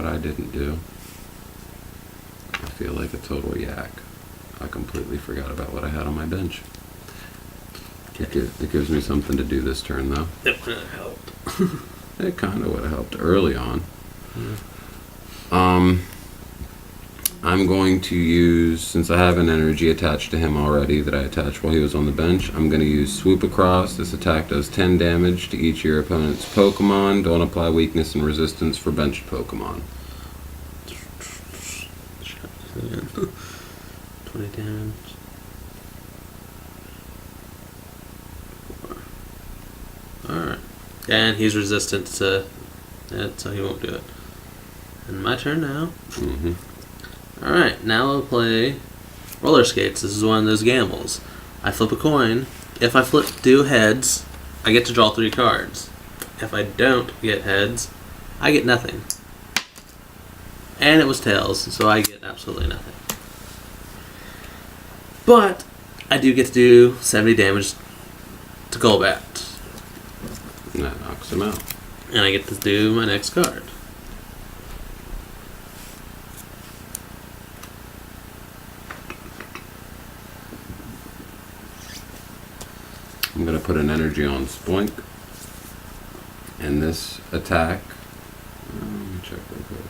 what I didn't do? I feel like a total yak. I completely forgot about what I had on my bench. It gives me something to do this turn, though. It would have helped. It kind of would have helped early on. Yeah. I'm going to use, since I have an energy attached to him already that I attached while he was on the bench, I'm going to use Swoop Across. This attack does 10 damage to each of your opponent's Pokemon. Don't apply weakness and resistance for benched Pokemon. 20 damage. 4. Alright. And he's resistant to it, so he won't do it. And my turn now. Mm-hmm. Alright, now I'll play roller skates. This is one of those gambles. I flip a coin. If I do heads, I get to draw 3 cards. If I don't get heads, I get nothing. And it was tails, so I get absolutely nothing. But I do get to do 70 damage to Golbat. And that knocks him out. And I get to do my next card. I'm going to put an energy on Spoink. And this attack... Let me check real quick.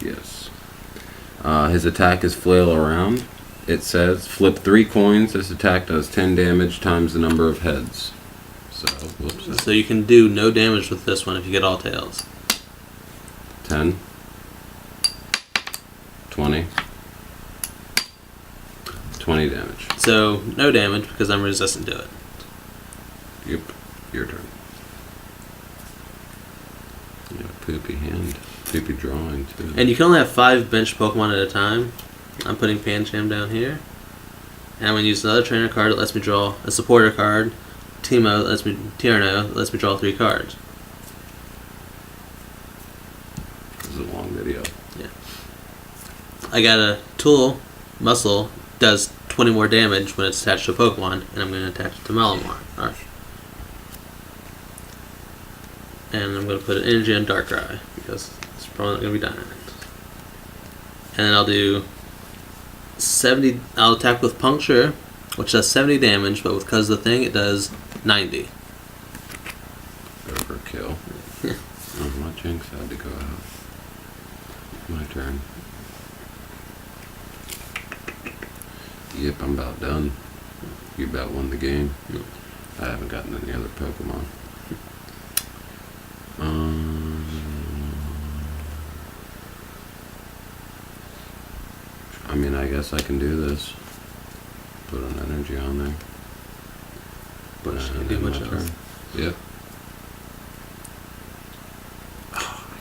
Yes. His attack is Flail Around. It says, flip 3 coins. This attack does 10 damage times the number of heads. So, whoops. So you can do no damage with this one if you get all tails. 10. 20. 20 damage. So no damage because I'm resistant to it. Yep. Your turn. Yeah, poopy hand. Poopy drawing, too. And you can only have 5 bench Pokemon at a time. I'm putting Pancham down here. And I'm going to use another trainer card that lets me draw a supporter card. Tierno that lets me draw 3 cards. This is a long video. Yeah. I got a tool, Muscle, does 20 more damage when it's attached to a Pokemon, and I'm going to attach it to Malamar. Alright. And I'm going to put an energy on Darkrai, because it's probably not going to be done. And then I'll do 70, I'll attack with Puncture, which does 70 damage, but because of the thing, it does 90. Overkill. Yeah. Oh, my Jinx had to go out. My turn. Yep, I'm about done. You about won the game. No. I haven't gotten any other Pokemon. I mean, I guess I can do this. Put an energy on there. But I And can't do then much my else. turn. Yep.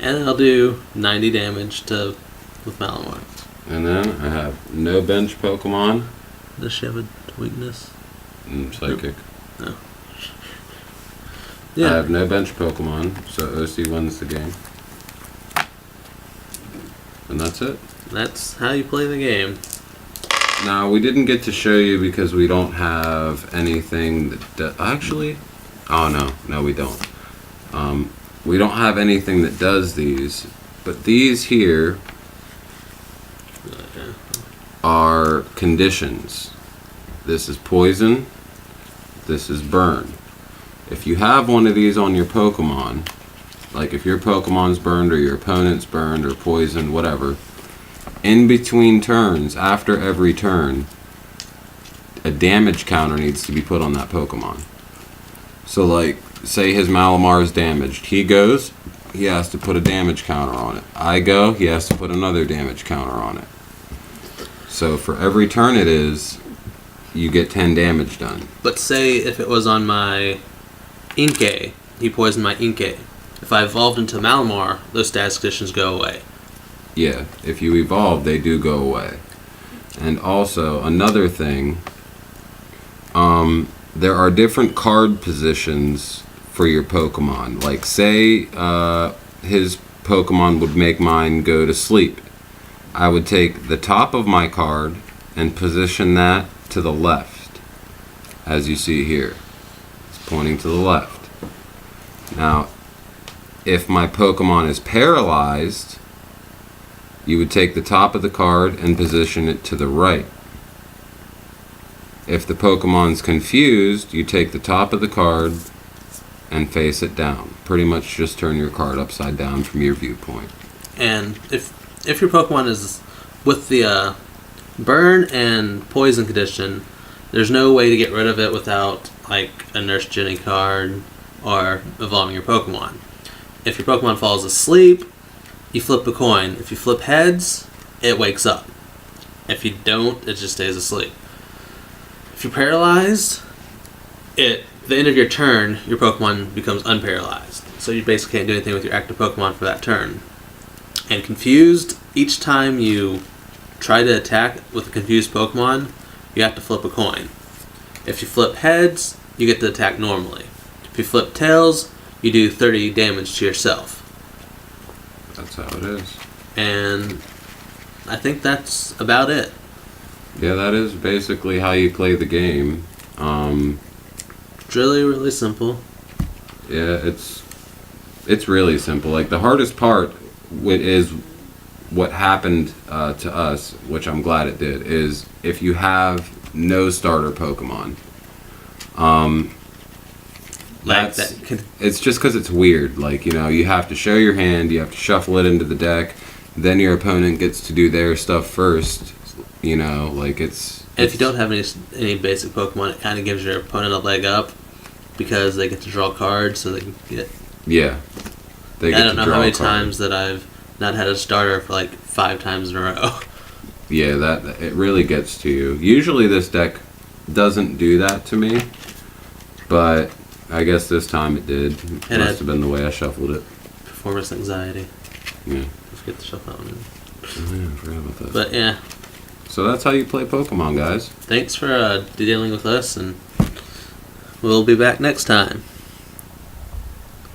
And then I'll do 90 damage with Malamar. And then I have no bench Pokemon. Does she have a weakness? Psychic. No. I Yeah. have no bench Pokemon, so OC wins the game. And that's it. That's how you play the game. Now, we didn't get to show you because we don't have anything that... actually... Oh, no, we don't. We don't have anything that does these, but these here Okay. are conditions. This is poison. This is burn. If you have one of these on your Pokemon, like if your Pokemon's burned or your opponent's burned or poisoned, whatever, in between turns, after every turn, a damage counter needs to be put on that Pokemon. So like, say his Malamar is damaged. He goes, he has to put a damage counter on it. I go, he has to put another damage counter on it. So for every turn it is, you get 10 damage done. But say if it was on my Inkay, he poisoned my Inkay. If I evolved into Malamar, those status conditions go away. Yeah, if you evolve, they do go away. And also, another thing, there are different card positions for your Pokemon. Like, say his Pokemon would make mine go to sleep. I would take the top of my card and position that to the left, as you see here. It's pointing to the left. Now, if my Pokemon is paralyzed, you would take the top of the card and position it to the right. If the Pokemon's confused, you take the top of the card and face it down. Pretty much just turn your card upside down from your viewpoint. And if your Pokemon is with the burn and poison condition, there's no way to get rid of it without like a Nurse Jenny card or evolving your Pokemon. If your Pokemon falls asleep, you flip a coin. If you flip heads, it wakes up. If you don't, it just stays asleep. If you're paralyzed, at the end of your turn, your Pokemon becomes unparalyzed. So you basically can't do anything with your active Pokemon for that turn. And confused, each time you try to attack with a confused Pokemon, you have to flip a coin. If you flip heads, you get to attack normally. If you flip tails, you do 30 damage to yourself. That's how it is. And I think that's about it. Yeah, that is basically how you play the game. It's really, really simple. Yeah, it's really simple. Like, the hardest part is what happened to us, which I'm glad it did, is if you have no starter Pokemon. It's just because it's weird. Like, you know, you have to show your hand, you have to shuffle it into the deck, then your opponent gets to do their stuff first. You know, like it's. And if you don't have any basic Pokemon, it kind of gives your opponent a leg up because they get to draw cards, so they can get. Yeah. I don't know how many times that I've not had a starter for like 5 times in a row. Yeah, that it really gets to you. Usually this deck doesn't do that to me, but I guess this time it did. It must have been the way I shuffled it. Performance anxiety. Yeah. Let's get the shuffle out. Oh yeah, I forgot about that. But yeah. So that's how you play Pokemon, guys. Thanks for dealing with us, and we'll be back next time.